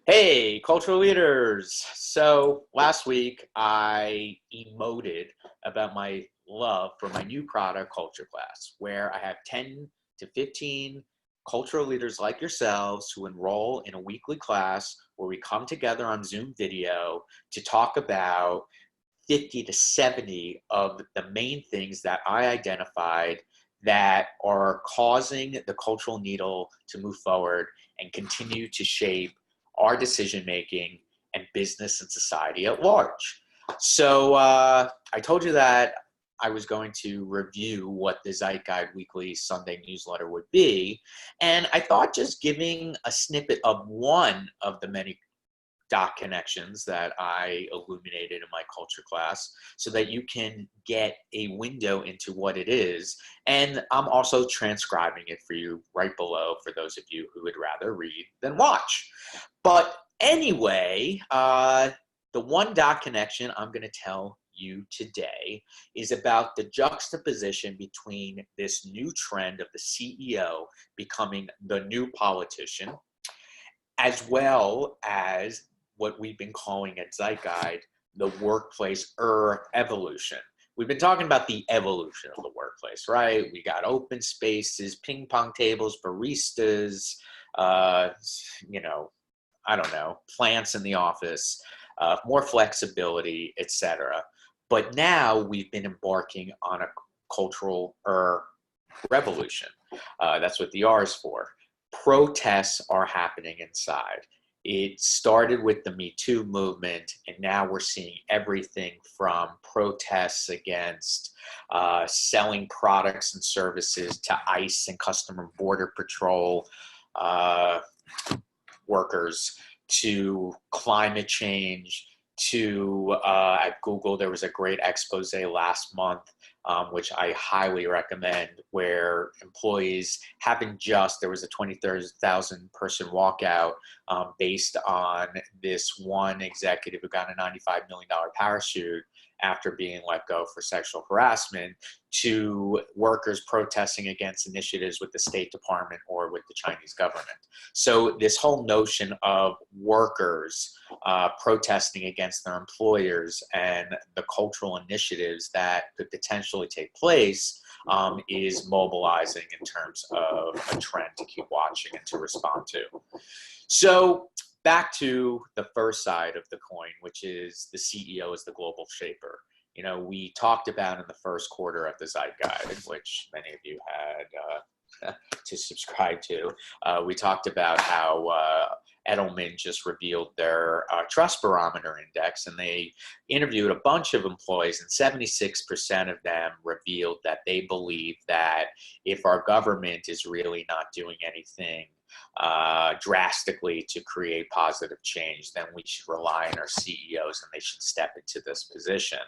Hey, cultural leaders. So last week I emoted about my love for my new product, Culture Class, where I have 10 to 15 cultural leaders like yourselves who enroll in a weekly class where we come together on Zoom video to talk about 50 to 70 of the main things that I identified that are causing the cultural needle to move forward and continue to shape our decision making and business and society at large. So I told you that I was going to review what the ZEITGUIDE Weekly Sunday newsletter would be. And I thought just giving a snippet of one of the many dot connections that I illuminated in my culture class so that you can get a window into what it is. And I'm also transcribing it for you right below for those of you who would rather read than watch. But anyway, the one dot connection I'm going to tell you today is about the juxtaposition between this new trend of the CEO becoming the new politician, as well as what we've been calling at ZEITGUIDE the workplace evolution. We've been talking about the evolution of the workplace, right? We got open spaces, ping pong tables, baristas, uh, you know, I don't know, plants in the office, more flexibility, etc. But now we've been embarking on a cultural revolution. That's what the R is for. Protests are happening inside. It started with the Me Too movement, and now we're seeing everything from protests against selling products and services to ICE and Customer Border Patrol workers, to climate change, to at Google, there was a great expose last month, which I highly recommend, where employees there was a 23,000 person walkout based on this one executive who got a $95 million parachute after being let go for sexual harassment, to workers protesting against initiatives with the State Department or with the Chinese government. So this whole notion of workers protesting against their employers and the cultural initiatives that could potentially take place is mobilizing in terms of a trend to keep watching and to respond to. So back to the first side of the coin, which is the CEO as the global shaper. You know, we talked about in the first quarter of the ZEITGUIDE, which many of you had to subscribe to. We talked about how Edelman just revealed their trust barometer index, and they interviewed a bunch of employees, and 76% of them revealed that they believe that if our government is really not doing anything drastically to create positive change, then we should rely on our CEOs and they should step into this position.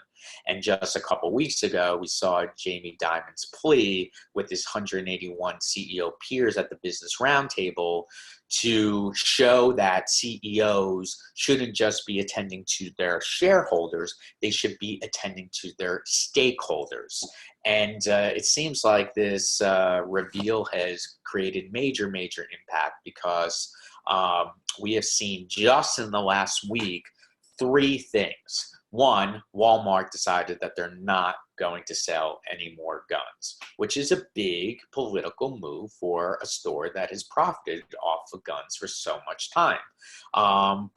And just a couple weeks ago, we saw Jamie Dimon's plea with his 181 CEO peers at the Business Roundtable to show that CEOs shouldn't just be attending to their shareholders, they should be attending to their stakeholders. And it seems like this reveal has created major impact because we have seen just in the last week 3 things. One, Walmart decided that they're not going to sell any more guns, which is a big political move for a store that has profited off of guns for so much time.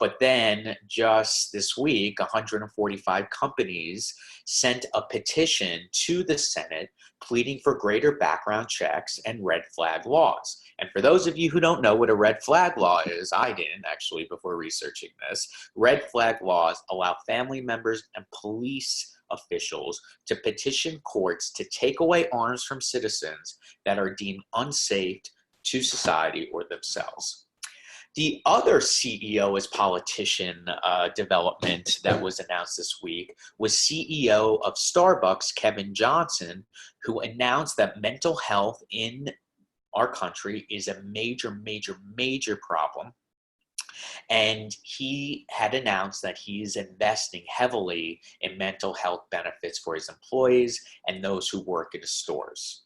But then just this week, 145 companies sent a petition to the Senate pleading for greater background checks and red flag laws. And for those of you who don't know what a red flag law is, I didn't actually before researching this. Red flag laws allow family members and police officials to petition courts to take away arms from citizens that are deemed unsafe to society or themselves. The other CEO as politician development that was announced this week was CEO of Starbucks, Kevin Johnson, who announced that mental health in our country is a major problem. And he had announced that he is investing heavily in mental health benefits for his employees and those who work in his stores.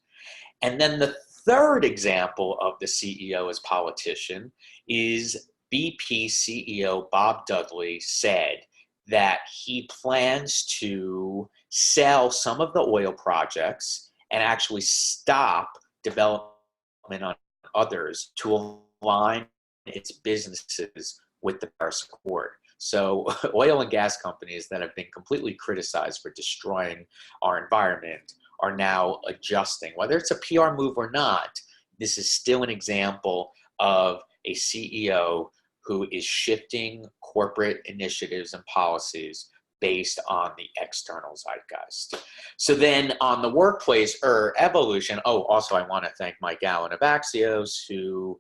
And then the third example of the CEO as politician is BP CEO Bob Dudley said that he plans to sell some of the oil projects and actually stop development on others to align its businesses with the Paris Accord. So oil and gas companies that have been completely criticized for destroying our environment are now adjusting. Whether it's a PR move or not, this is still an example of a CEO who is shifting corporate initiatives and policies based on the external zeitgeist. So then on the workplace evolution, also I want to thank Mike Allen of Axios, who,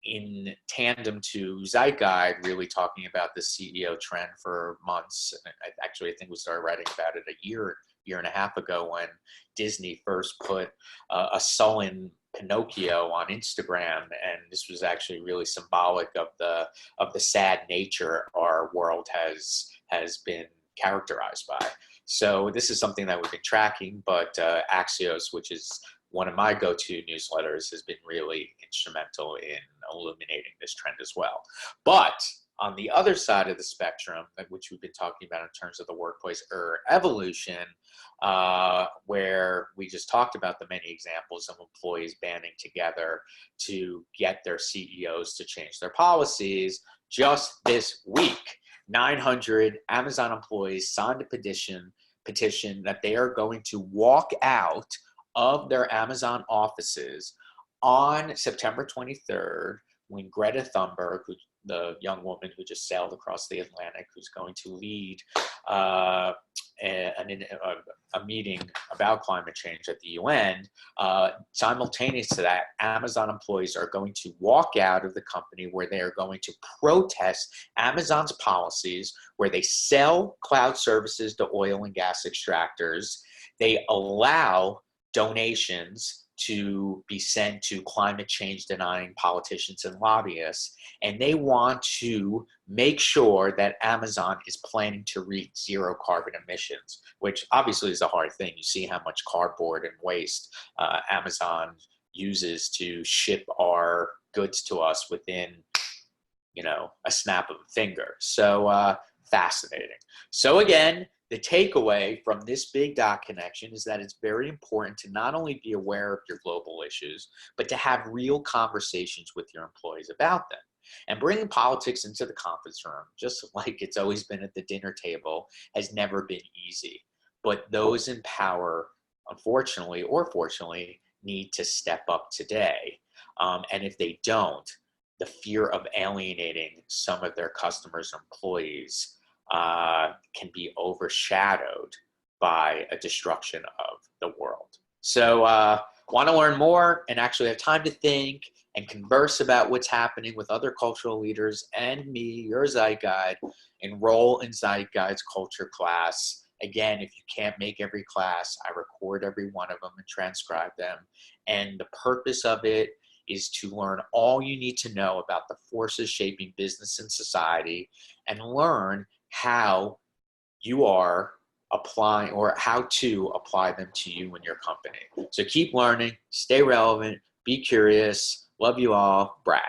in tandem to ZEITGUIDE, really talking about the CEO trend for months. I think we started writing about it a year and a half ago when Disney first put a sullen Pinocchio on Instagram, and this was actually really symbolic of the sad nature our world has been characterized by. So this is something that we've been tracking, but Axios, which is one of my go-to newsletters, has been really instrumental in illuminating this trend as well. But on the other side of the spectrum, which we've been talking about in terms of the workplace evolution, where we just talked about the many examples of employees banding together to get their CEOs to change their policies, just this week, 900 Amazon employees signed a petition that they are going to walk out of their Amazon offices on September 23rd, when Greta Thunberg, the young woman who just sailed across the Atlantic, who's going to lead a meeting about climate change at the UN, simultaneous to that, Amazon employees are going to walk out of the company, where they are going to protest Amazon's policies, where they sell cloud services to oil and gas extractors. They allow donations to be sent to climate change denying politicians and lobbyists, and they want to make sure that Amazon is planning to reach zero carbon emissions, which obviously is a hard thing. You see how much cardboard and waste Amazon uses to ship our goods to us within, a snap of a finger. So fascinating. So again, the takeaway from this big dot connection is that it's very important to not only be aware of your global issues, but to have real conversations with your employees about them. And bringing politics into the conference room, just like it's always been at the dinner table, has never been easy. But those in power, unfortunately or fortunately, need to step up today. And if they don't, the fear of alienating some of their customers or employees can be overshadowed by a destruction of the world. So want to learn more and actually have time to think and converse about what's happening with other cultural leaders and me, your ZEITGUIDE, enroll in ZEITGUIDE's culture class. Again, if you can't make every class, I record every one of them and transcribe them. And the purpose of it is to learn all you need to know about the forces shaping business and society, and learn how you are applying, or how to apply them to you and your company. So keep learning, stay relevant, be curious. Love you all, Brad.